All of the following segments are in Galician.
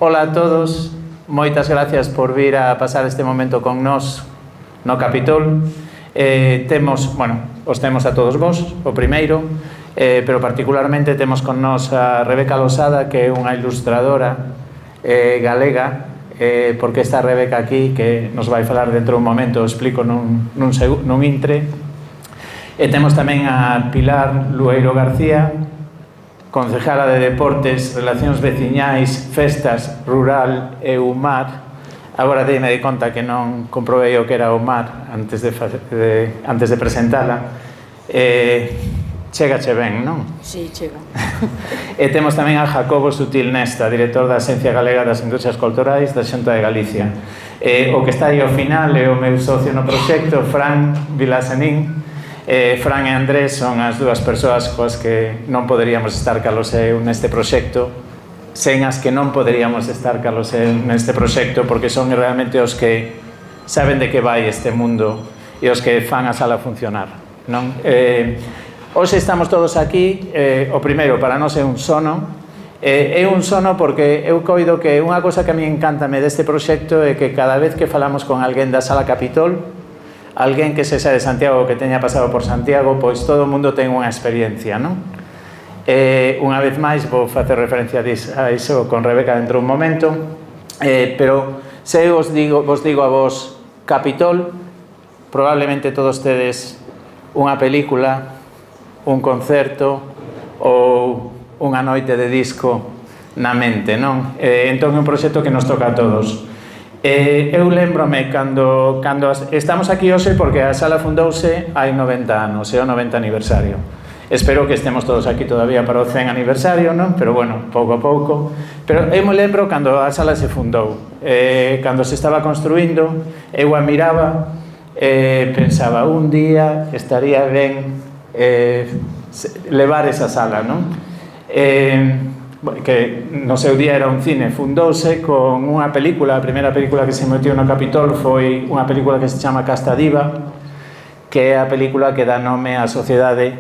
Ola a todos, moitas gracias por vir a pasar este momento con nós no Capitol. Os temos a todos vos, o primeiro, pero particularmente temos con nós a Rebeca Losada, que é unha ilustradora galega. Porque está Rebeca aquí, que nos vai falar dentro dun momento, explico nun intre. E temos tamén a Pilar Lueiro García, concejala de Deportes, Relacións Veciñais, Festas, Rural e UMAR. Agora teime de conta que non comprobei o que era UMAR antes de presentala. Chegache ben, non? Sí, chega. E temos tamén a Jacobo Sutil Nesta, director da Axencia Galega das Industrias Culturais da Xunta de Galicia. O que está aí ao final é o meu socio no proxecto, Fran Vilasenín. Fran e Andrés son as dúas persoas coas que non poderíamos estar Carlos e eu neste proxecto, sen as que non poderíamos estar Carlos e eu neste proxecto, porque son realmente os que saben de que vai este mundo e os que fan a sala funcionar, non? Hoxe estamos todos aquí, o primeiro para nós é un sono. É un sono porque eu coido que unha cosa que a mí encántame deste proxecto é que cada vez que falamos con alguén da Sala Capitol, alguén que sexa de Santiago, que teña pasado por Santiago, pois todo o mundo ten unha experiencia, non? Unha vez máis vou facer referencia a iso con Rebeca dentro dun momento, pero se eu vos digo a vos Capitol, probablemente todos tedes unha película, un concerto ou unha noite de disco na mente, non? Entón é un proxecto que nos toca a todos. Eu lembrome cando estamos aquí hoxe porque a sala fundouse hai 90 anos, é o 90 aniversario. Espero que estemos todos aquí todavía para o 100 aniversario, non? Pero bueno, pouco a pouco. Pero eu me lembro cando a sala se fundou, cando se estaba construindo, eu a miraba e pensaba, un día estaría ben levar esa sala, non? Que no seu día era un cine, fundouse con unha película. A primeira película que se metió no Capitol foi unha película que se chama Casta Diva, que é a película que dá nome á sociedade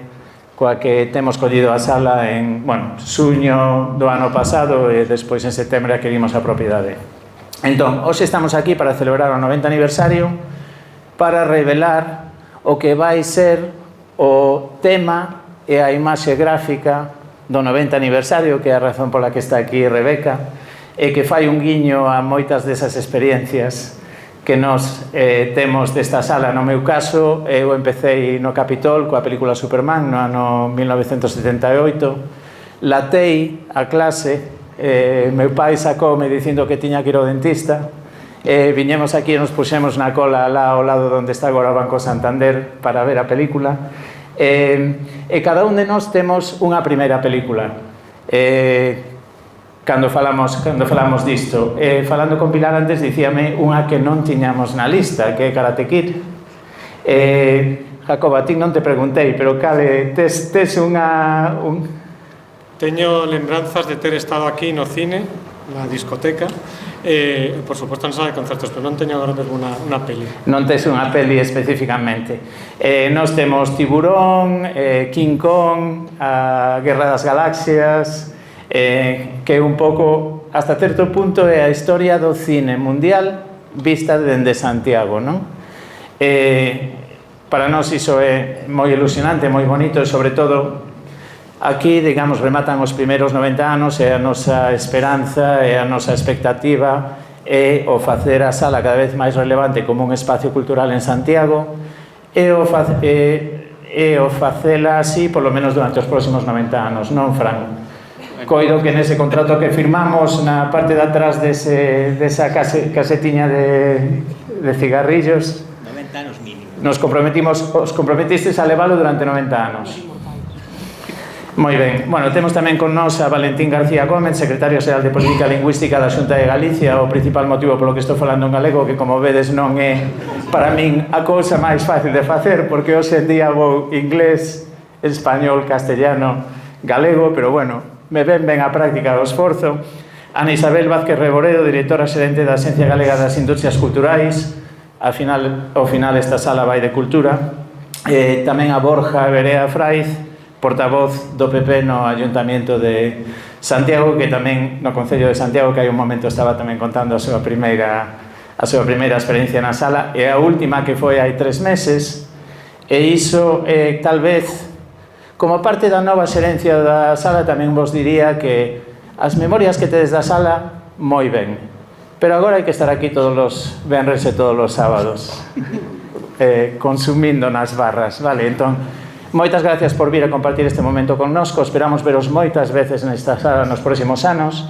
coa que temos collido a sala en, xuño do ano pasado e despois en setembro adquirimos a propiedade. Entón, hoxe estamos aquí para celebrar o 90 aniversario, para revelar o que vai ser o tema e a imaxe gráfica do 90 aniversario, que é a razón pola que está aquí Rebeca, e que fai un guiño a moitas desas experiencias que nos temos desta sala. No meu caso, eu empecé no Capitol coa película Superman no ano 1978, latei a clase, meu pai sacoume dicindo que tiña que ir ao dentista, viñemos aquí e nos puxemos na cola lá ao lado onde está agora o Banco Santander para ver a película, e cada un de nós temos unha primeira película. Cando falamos disto, falando con Pilar antes, dicíame unha que non tiñamos na lista, que é Karate Kid. Jacob, a ti non te preguntei, pero cale, tes unha... Teño lembranzas de ter estado aquí no cine, na discoteca, por suposto na sala de concertos, pero non teño agora mesmo unha peli. Non tes unha peli especificamente. Nós temos Tiburón, King Kong, a Guerra das Galaxias, que un pouco, hasta certo punto, é a historia do cine mundial vista dende Santiago, non? Para nós iso é moi ilusionante, moi bonito, e sobre todo aquí, digamos, rematan os primeiros 90 anos e a nosa esperanza e a nosa expectativa é o facer a sala cada vez máis relevante como un espacio cultural en Santiago e o facela así polo menos durante os próximos 90 anos, non, Fran? Coido que nese contrato que firmamos na parte de atrás desa casetiña de cigarrillos 90 anos mínimo. Os comprometistes a leválo durante 90 anos. Moi ben, temos tamén con nós a Valentín García Gómez, secretario xeral de Política Lingüística da Xunta de Galicia. O principal motivo polo que estou falando en galego, que como vedes non é para min a cousa máis fácil de facer, porque hoxe en día vou inglés, español, castellano, galego, pero me ven ben a práctica do esforzo. Ana Isabel Vázquez Reboredo, directora xerente da Axencia Galega das Industrias Culturais. Ao final esta sala vai de cultura. Tamén a Borja Berea Fraiz, portavoz do PP no Ayuntamiento de Santiago, que tamén no Concello de Santiago, que hai un momento estaba tamén contando a súa primeira experiencia na sala, e a última que foi hai 3 meses, e iso tal vez como parte da nova xerencia da sala tamén vos diría que as memorias que tedes da sala moi ben, pero agora hai que estar aquí todos os venres e todos os sábados consumindo nas barras, vale? Entón, moitas gracias por vir a compartir este momento connosco, esperamos veros moitas veces nesta sala nos próximos anos.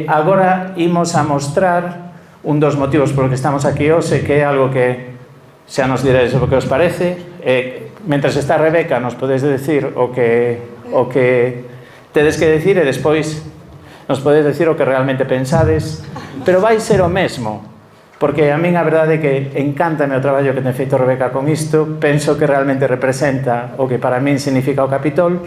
Agora imos a mostrar un dos motivos por que estamos aquí hoxe, que é algo que xa nos diredes o que os parece. Mentres está Rebeca nos podedes decir o que tedes que decir e despois nos podedes decir o que realmente pensades, pero vai ser o mesmo, porque a min a verdade é que encántame o traballo que ten feito Rebeca con isto, penso que realmente representa o que para min significa o Capitol,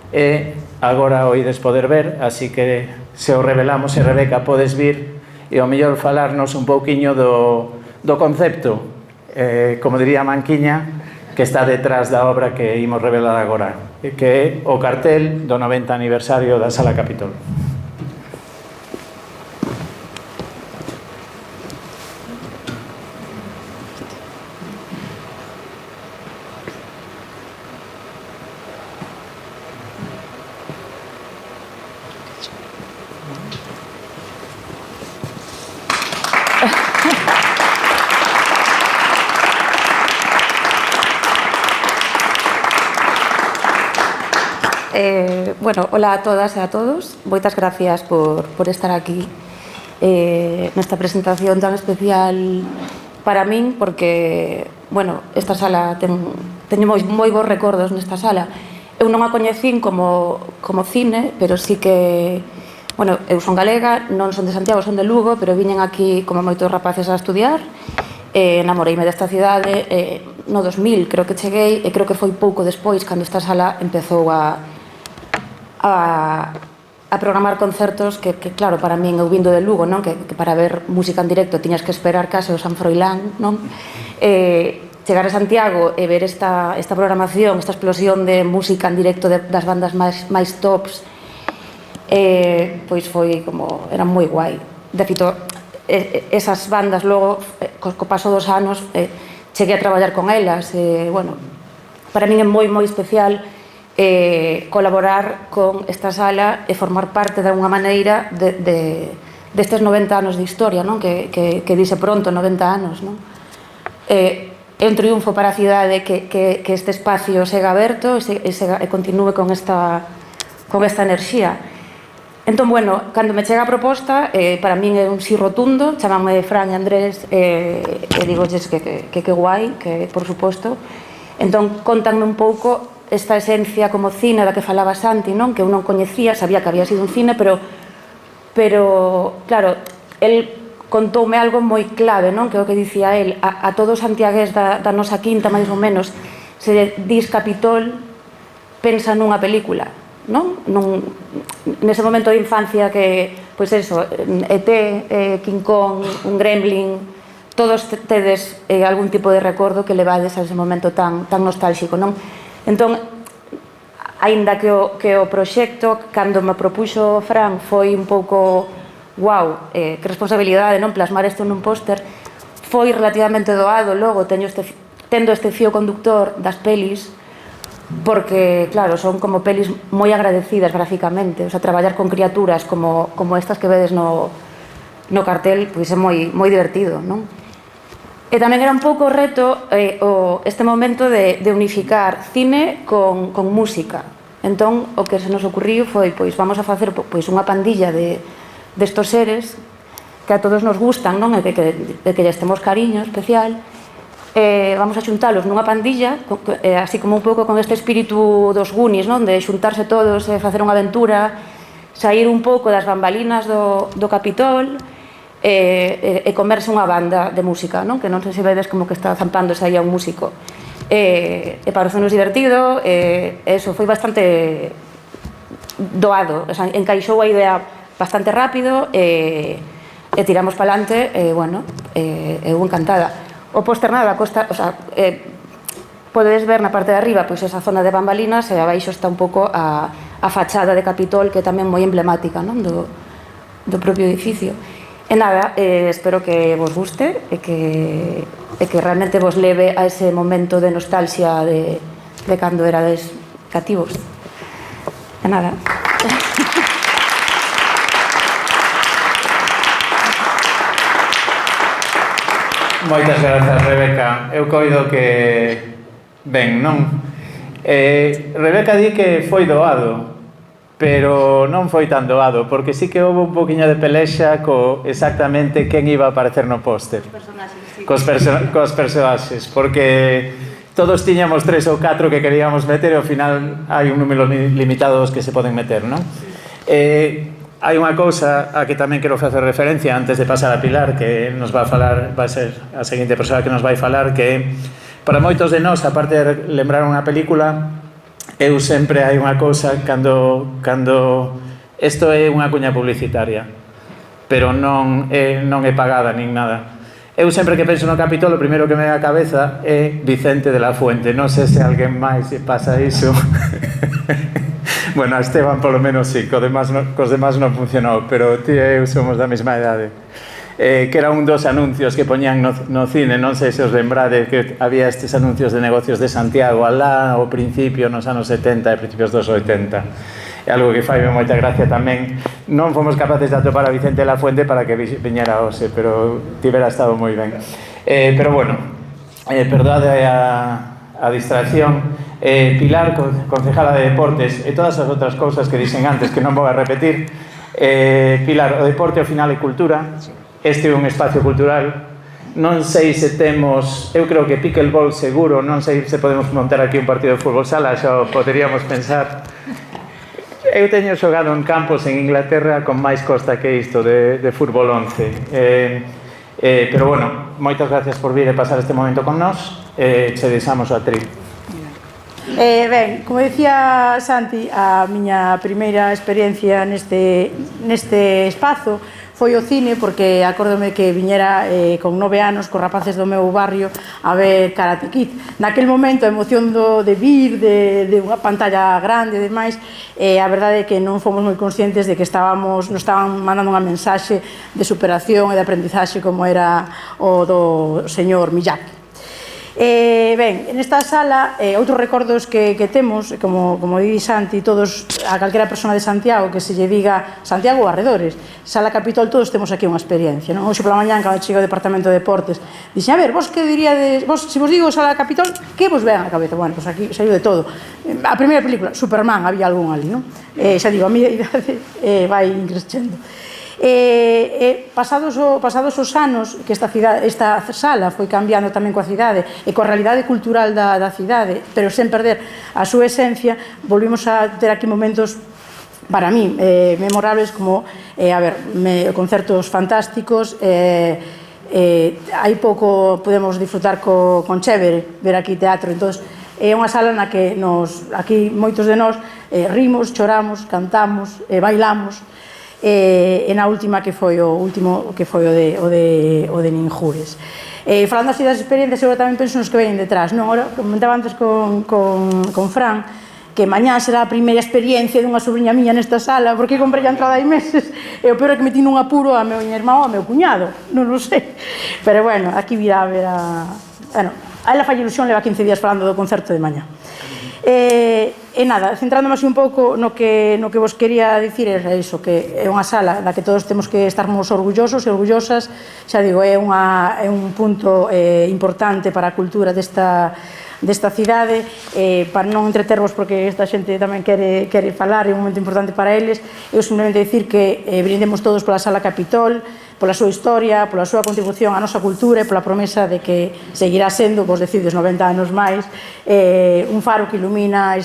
e agora o ides poder ver, así que se o revelamos, e Rebeca podes vir e ao mellor falarnos un pouquiño do concepto, como diría Manquiña, que está detrás da obra que imos revelar agora, que é o cartel do 90 aniversario da Sala Capitol. Bueno, hola a todas e a todos. Moitas gracias por estar aquí nesta presentación tan especial para min, porque, bueno, esta sala teño moi bons recordos nesta sala. Eu non a coñecín como cine, pero sí que, bueno, eu son galega, non son de Santiago, son de Lugo, pero viñen aquí como moitos rapaces a estudiar. Namoreime desta cidade no 2000, creo que cheguei, e creo que foi pouco despois cando esta sala empezou a programar concertos que claro, para min, eu vindo de Lugo, non? Que para ver música en directo tiñas que esperar case o San Froilán, non? Chegar a Santiago e ver esta programación, esta explosión de música en directo das bandas máis tops, pois foi como, era moi guai. De feito, esas bandas logo, co paso dos anos, cheguei a traballar con elas, bueno, para min é moi especial colaborar con esta sala e formar parte de alguna maneira destes 90 anos de historia, non? Que dice pronto, 90 anos, non? É un triunfo para a cidade que este espacio sega aberto e continúe con esta enerxía. Entón, bueno, cando me chega a proposta, para min é un sí rotundo, chamanme Fran e Andrés, e digolles que guai, que por suposto. Entón, contanme un pouco esta esencia como cine da que falaba Santi, non? Que eu non coñecía, sabía que había sido un cine, pero claro, el contoume algo moi clave, non? Que é o que dicía el, a todos os santiagués da nosa quinta, máis ou menos, se dis Capitol, pensa nunha película, non? Nese momento de infancia que, pois eso, ET, King Kong, un Gremlin, todos tedes algún tipo de recordo que levades a ese momento tan nostálxico, non? Entón, aínda que o proxecto, cando me propuxo Fran, foi un pouco guau, que responsabilidade, non? Plasmar isto nun póster, foi relativamente doado logo, tendo este fío conductor das pelis, porque, claro, son como pelis moi agradecidas gráficamente, o sea, traballar con criaturas como estas que vedes no cartel, pois é moi divertido, non? E tamén era un pouco o reto este momento de unificar cine con música. Entón, o que se nos ocurriu foi, pois, vamos a facer unha pandilla destos seres que a todos nos gustan, non? E que lles temos cariño especial. Vamos a xuntalos nunha pandilla, así como un pouco con este espírito dos Goonies, non? De xuntarse todos e facer unha aventura, sair un pouco das bambalinas do Capitol, e comerse unha banda de música, non? Que non sei se vedes como que está zampándose aí a un músico, e pareceu-nos divertido, eso foi bastante doado, o sea, encaixou a idea bastante rápido, e tiramos para adelante, bueno, eu encantada. O póster nada, o sea, podedes ver na parte de arriba pois esa zona de bambalinas e abaixo está un pouco a fachada de Capitol, que é tamén moi emblemática, non? Do propio edificio. E nada, espero que vos guste e que realmente vos leve a ese momento de nostalgia de cando erades cativos. E nada. Moitas grazas, Rebeca. Eu coido que... Ben, non? Rebeca di que foi doado, pero non foi tan doado, porque sí que houve un poquinho de pelexa co exactamente quen iba a aparecer no póster. Cos personaxes, porque todos tiñamos 3 ou 4 que queríamos meter e ao final hai un número limitado dos que se poden meter, non? Hai unha cousa a que tamén quero facer referencia antes de pasar a Pilar, que nos vai falar, vai ser a seguinte persoa que nos vai falar, que para moitos de nós, aparte de lembrar unha película, eu sempre hai unha cousa cando isto é unha cuña publicitaria, pero non é pagada nin nada. Eu sempre que penso no Capitol, o primeiro que me dá a cabeza é Vicente de la Fuente. Non sei se alguén máis pasa iso. Bueno, a Esteban polo menos sí, cos demás non funcionou, pero ti e eu somos da mesma idade. Que era un dos anuncios que poñían no cine, non sei se os lembrade que había estes anuncios de negocios de Santiago alá ao principio, nos anos 70 e principios dos 80. É algo que fai moita gracia tamén. Non fomos capaces de atopar a Vicente de la Fuente para que viñera hoxe, pero tivera estado moi ben. Pero bueno, perdoade a distracción. Pilar, concejala de Deportes, e todas as outras cousas que dixen antes que non vou a repetir. Pilar, o deporte ao final é cultura. Este é un espacio cultural. Non sei se temos, eu creo que pickleball seguro, non sei se podemos montar aquí un partido de fútbol sala, xa o poderíamos pensar. Eu teño xogado en campos en Inglaterra con máis costa que isto de fútbol 11. Pero bueno, moitas gracias por vir e pasar este momento con nós. Che deixamos o atril. Ben, como dicía Santi, a miña primeira experiencia neste espazo foi o cine, porque acórdome que viñera con 9 anos cos rapaces do meu barrio a ver Karate Kid. Naquel momento a emoción de vir, de unha pantalla grande e demais, a verdade é que non fomos moi conscientes de que nos estaban mandando unha mensaxe de superación e de aprendizaxe como era o do señor Miyagi. Ben, nesta sala, outros recordos que temos, como di Santi, todos, a calquera persona de Santiago que se lle diga Santiago ou arredores, Sala Capitol, todos temos aquí unha experiencia, non? Hoxe pola mañán, cando chego ao Departamento de Deportes, dixen, a ver, vos que diríades, se vos digo Sala Capitol, que vos ven a cabeza? Bueno, pois aquí saiu de todo. A primeira película, Superman, había algún ali, non? Xa digo, a miña idade vai increscendo. Pasados os anos que esta sala foi cambiando tamén coa cidade e coa realidade cultural da cidade, pero sen perder a súa esencia, volvimos a ter aquí momentos para mí memorables como concertos fantásticos. Hai pouco podemos disfrutar con Chévere, ver aquí teatro. Entón, é unha sala na que aquí moitos de nós rimos, choramos, cantamos, bailamos. E na última que foi o de Ninjures. Falando así das experiencias, eu tamén penso nos que veñen detrás, non? Ahora, comentaba antes con Fran que mañá será a primeira experiencia dunha sobrinha miña nesta sala, porque comprei a entrada hai meses e o peor é que metí nun apuro a meu irmão, a meu cuñado, non o sei, pero bueno, aquí virá a ver bueno, a ela fai ilusión, leva 15 días falando do concerto de mañá. E nada, centrándome así un pouco no que vos quería dicir, é iso, que é unha sala da que todos temos que estarmos orgullosos e orgullosas, xa digo, é un punto importante para a cultura desta cidade, para non entretervos porque esta xente tamén quere falar, é un momento importante para eles. Eu simplemente dicir que brindemos todos pola Sala Capitol, pola súa historia, pola súa contribución á nosa cultura e pola promesa de que seguirá sendo, vos decides 90 anos máis, un faro que ilumina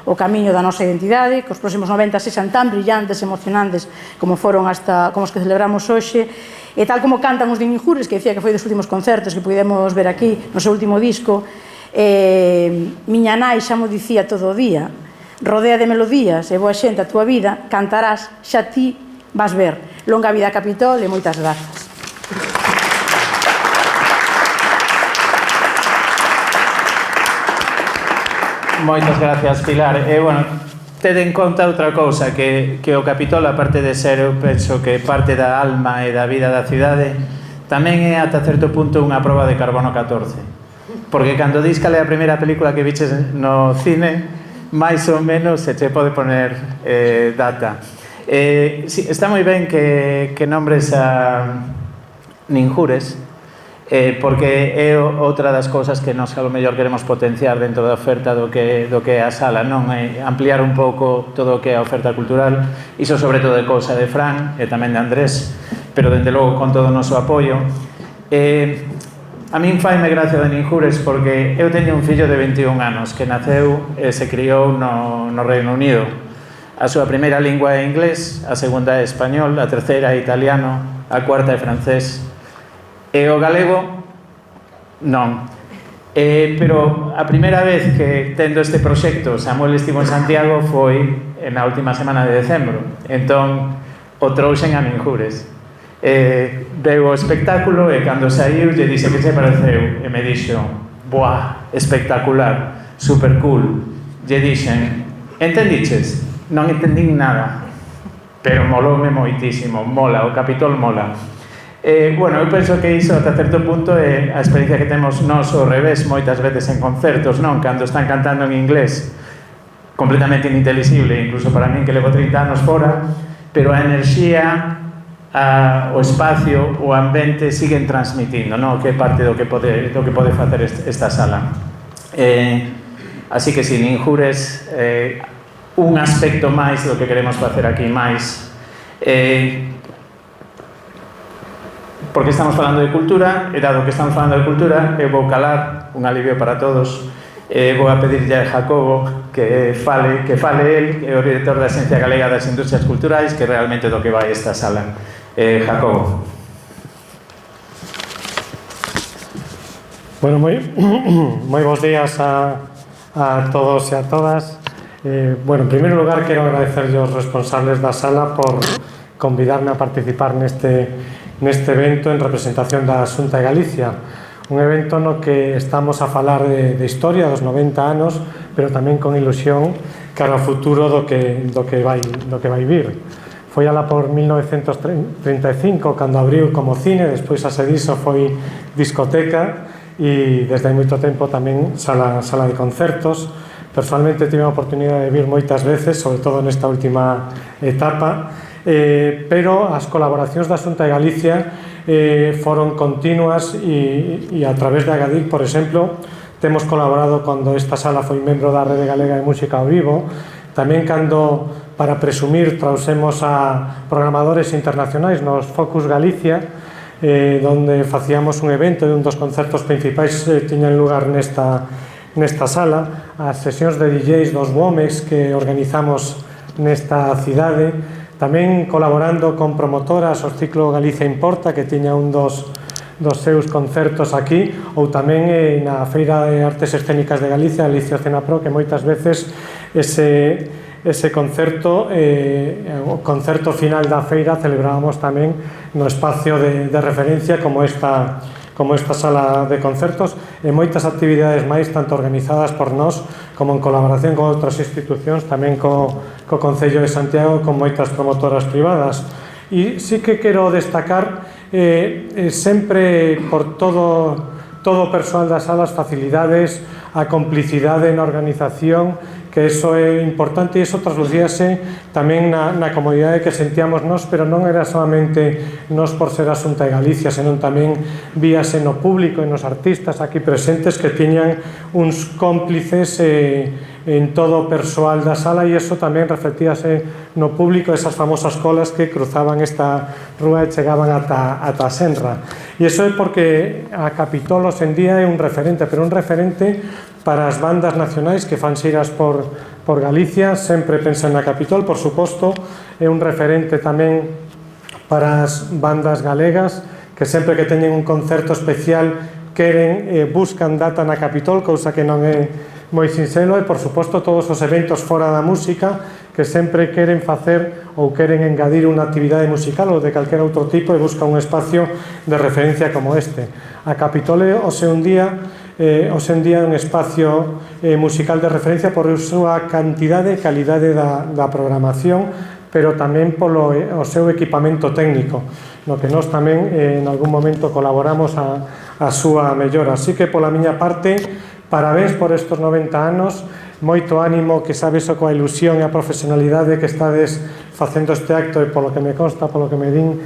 o camiño da nosa identidade, que os próximos 90 sexan tan brillantes e emocionantes como foron como os que celebramos hoxe. E tal como cantan os de Ninjures, que decía que foi dos últimos concertos que pudemos ver aquí no seu último disco, miña nai xa mo dicía todo o día, rodea de melodías e boa xente a túa vida, cantarás, xa ti vas ver. Longa vida Capitol e moitas grazas. Moitas gracias, Pilar. Bueno, tede en conta outra cousa, que o Capitol, aparte de ser, eu penso que parte da alma e da vida da cidade, tamén é ata certo punto unha proba de carbono 14. Porque cando dis cal é a primeira película que viches no cine, máis ou menos se che pode poner data. Sí, está moi ben que nombres a Ninjures, porque é outra das cousas que nos a lo mellor queremos potenciar dentro da oferta do que é a sala, non? Ampliar un pouco todo o que é a oferta cultural, iso sobre todo é cousa de Fran e tamén de Andrés, pero dende logo con todo o noso apoio. A min faime gracia de Ninjures porque eu teño un fillo de 21 anos que naceu e se criou no Reino Unido. A súa primeira lingua é inglés, a segunda é español, a terceira é italiano, a cuarta é francés. E o galego, non. Pero a primeira vez que tendo este proxecto Samuel estivo en Santiago foi na última semana de decembro. Entón, o trouxen a Ninjures. Veu o espectáculo e cando saiu lle dixe que se pareceu e me dixo, buah, espectacular, super cool. Lle dixen, entendiches? Non entendín nada, pero moloume moitísimo, mola, o Capitol mola. Bueno, eu penso que iso ata certo punto é a experiencia que temos nós ao revés moitas veces en concertos, non? Cando están cantando en inglés completamente inintelixible, incluso para min que levo 30 anos fora, pero a enerxía, o espacio, o ambiente siguen transmitindo, non? Que é parte do que pode facer esta sala. Así que sin Ninjures, un aspecto máis do que queremos facer aquí máis. Porque estamos falando de cultura, e dado que estamos falando de cultura, eu vou calar, un alivio para todos, vou a pedirlle a Jacobo que fale el, que é o director da Axencia Galega das Industrias Culturais, que realmente do que vai esta sala. Jacobo. Bueno, moi bons días a todos e a todas. Bueno, en primeiro lugar, quero agradecer aos responsables da sala por convidarme a participar neste evento en representación da Xunta de Galicia, un evento no que estamos a falar de historia dos 90 anos, pero tamén con ilusión cara ao futuro do que vai vir. Foi alá por 1935 cando abriu como cine, despois a sediso foi discoteca e desde hai moito tempo tamén sala de concertos. Personalmente tive a oportunidade de vir moitas veces, sobre todo nesta última etapa, pero as colaboracións da Xunta de Galicia foron continuas e a través de Agadic, por exemplo, temos colaborado cando esta sala foi membro da Rede Galega de Música ao Vivo, tamén cando, para presumir, trausemos a programadores internacionais nos Focus Galicia, donde facíamos un evento e un dos concertos principais tiñan lugar nesta sala, as sesións de DJs dos WOMEX que organizamos nesta cidade, tamén colaborando con promotoras, o Ciclo Galicia Importa, que tiña un dos seus concertos aquí, ou tamén na Feira de Artes Escénicas de Galicia, Galicia Cenapro, que moitas veces ese concerto, o concerto final da feira, celebrábamos tamén no espacio de referencia como esta sala de concertos e moitas actividades máis, tanto organizadas por nós como en colaboración con outras institucións, tamén co Concello de Santiago, con moitas promotoras privadas. E sí que quero destacar sempre por todo o persoal das salas, facilidades, a complicidade na organización, que iso é importante e iso traslucíase tamén na comodidade que sentíamos nós, pero non era solamente nós por ser a Xunta de Galicia, senón tamén víase no público e nos artistas aquí presentes que tiñan uns cómplices en todo o persoal da sala e iso tamén reflectíase no público, esas famosas colas que cruzaban esta rúa e chegaban ata a Senra. E iso é porque a Capitol hoxe en día é un referente, pero un referente para as bandas nacionais que fan xiras por Galicia, sempre pensan na Capitol, por suposto, é un referente tamén para as bandas galegas, que sempre que teñen un concerto especial buscan data na Capitol, cousa que non é moi sinxelo, e por suposto todos os eventos fora da música que sempre queren facer ou queren engadir unha actividade musical ou de calquera outro tipo e buscan un espacio de referencia como este. A Capitol hoxe un día hoxe en día é un espacio musical de referencia por súa cantidade e calidade da programación, pero tamén polo seu equipamento técnico, no que nós tamén en algún momento colaboramos a súa mellora. Así que, pola miña parte, parabéns por estes 90 anos, moito ánimo, que sabes o coa ilusión e a profesionalidade que estades facendo este acto, e polo que me consta, polo que me din,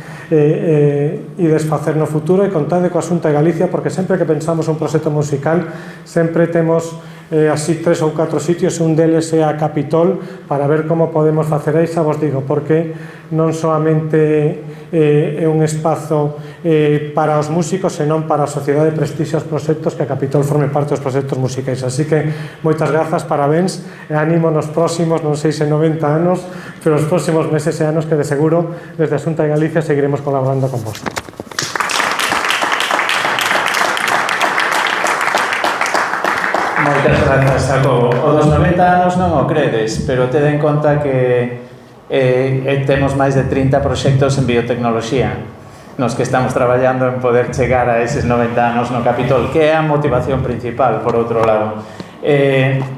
ides facer no futuro, e contade coa Xunta de Galicia, porque sempre que pensamos un proxecto musical sempre temos así 3 ou 4 sitios, un deles é a Capitol, para ver como podemos facer aí, xa vos digo, porque non solamente é un espazo para os músicos, senón para a sociedade de prestixio os proxectos, que a Capitol forme parte dos proxectos musicais. Así que moitas grazas, parabéns, e ánimo nos próximos, non sei se 90 anos, pero os próximos meses e anos, que de seguro desde a Xunta de Galicia seguiremos colaborando con vos. Moitas grazas, Jacobo. O dos 90 anos non o credes, pero tede en conta que temos máis de 30 proxectos en biotecnoloxía nos que estamos traballando en poder chegar a eses 90 anos no Capitol, que é a motivación principal, por outro lado.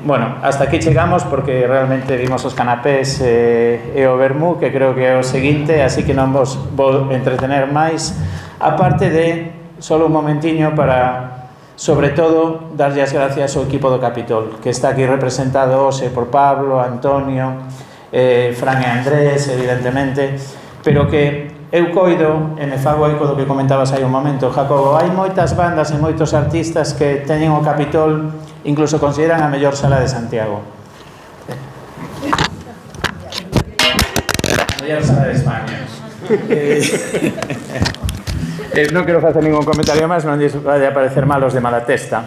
Bueno, hasta aquí chegamos porque realmente vimos os canapés e o vermú, que creo que é o seguinte, así que non vos vou entretener máis, aparte de solo un momentiño para, sobre todo, darlle as gracias ao equipo do Capitol, que está aquí representado hoxe por Pablo, Antonio, Fran e Andrés, evidentemente, pero que eu coido, e me fago eco do que comentabas aí un momento, Jacobo, hai moitas bandas e moitos artistas que teñen o Capitol, incluso consideran a mellor sala de Santiago. A mellor sala de España. Non quero facer ningún comentario máis, non lles vai a parecer malos de mala testa,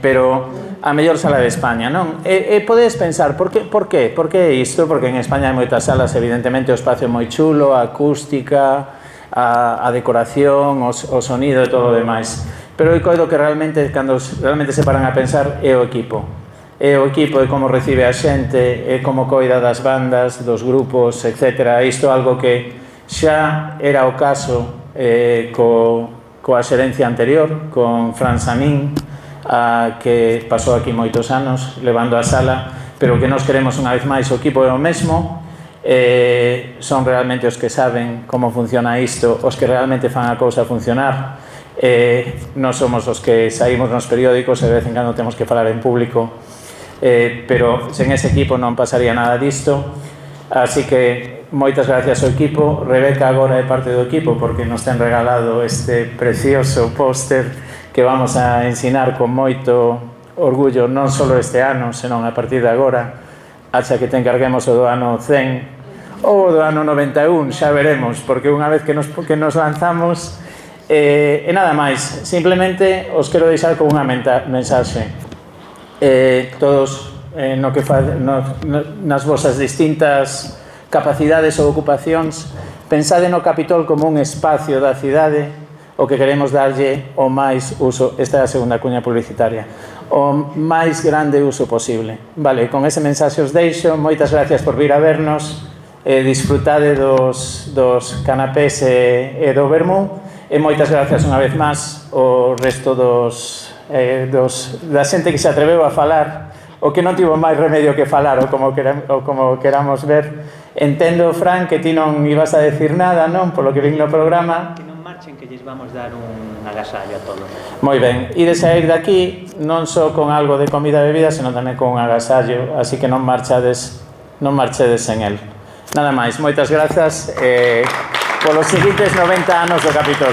pero a mellor sala de España, non? E podes pensar, por que isto? Porque en España hai moitas salas, evidentemente, o espacio é moi chulo, a acústica, a decoración, o sonido e todo o demais. Pero eu coido que realmente, cando realmente se paran a pensar, é o equipo. É o equipo, é como recibe a xente, é como coida das bandas, dos grupos, etc. Isto é algo que xa era o caso coa xerencia anterior, con Fran Samín, que pasou aquí moitos anos levando a sala, pero que nos queremos unha vez máis, o equipo é o mesmo, son realmente os que saben como funciona isto, os que realmente fan a cousa funcionar, non somos os que saímos nos periódicos e de vez en cando temos que falar en público, pero sen ese equipo non pasaría nada disto. Así que moitas gracias ao equipo. Rebeca agora é parte do equipo porque nos ten regalado este precioso póster que vamos a ensinar con moito orgullo, non só este ano, senón a partir de agora, ata que te encarguemos o do ano 100 ou do ano 91, xa veremos, porque unha vez que nos lanzamos, e nada máis, simplemente os quero deixar con unha mensaxe. Todos nas vosas distintas capacidades ou ocupacións, pensade no Capitol como un espacio da cidade o que queremos darlle o máis uso, esta é a segunda cuña publicitaria, o máis grande uso posible. Vale, con ese mensaxe os deixo, moitas gracias por vir a vernos, disfrutade dos canapés e do vermú, e moitas gracias unha vez máis ao resto da xente que se atreveu a falar, o que non tivo máis remedio que falar, ou como queramos ver. Entendo, Fran, que ti non ibas a decir nada, non? Polo que vin no programa. Que lles vamos dar un agasallo a todos. Moi ben, ides a ir daqui non só con algo de comida e bebida, senón tamén con un agasallo, así que non marchedes sen el. Nada máis, moitas grazas polos seguintes 90 anos do Capitol.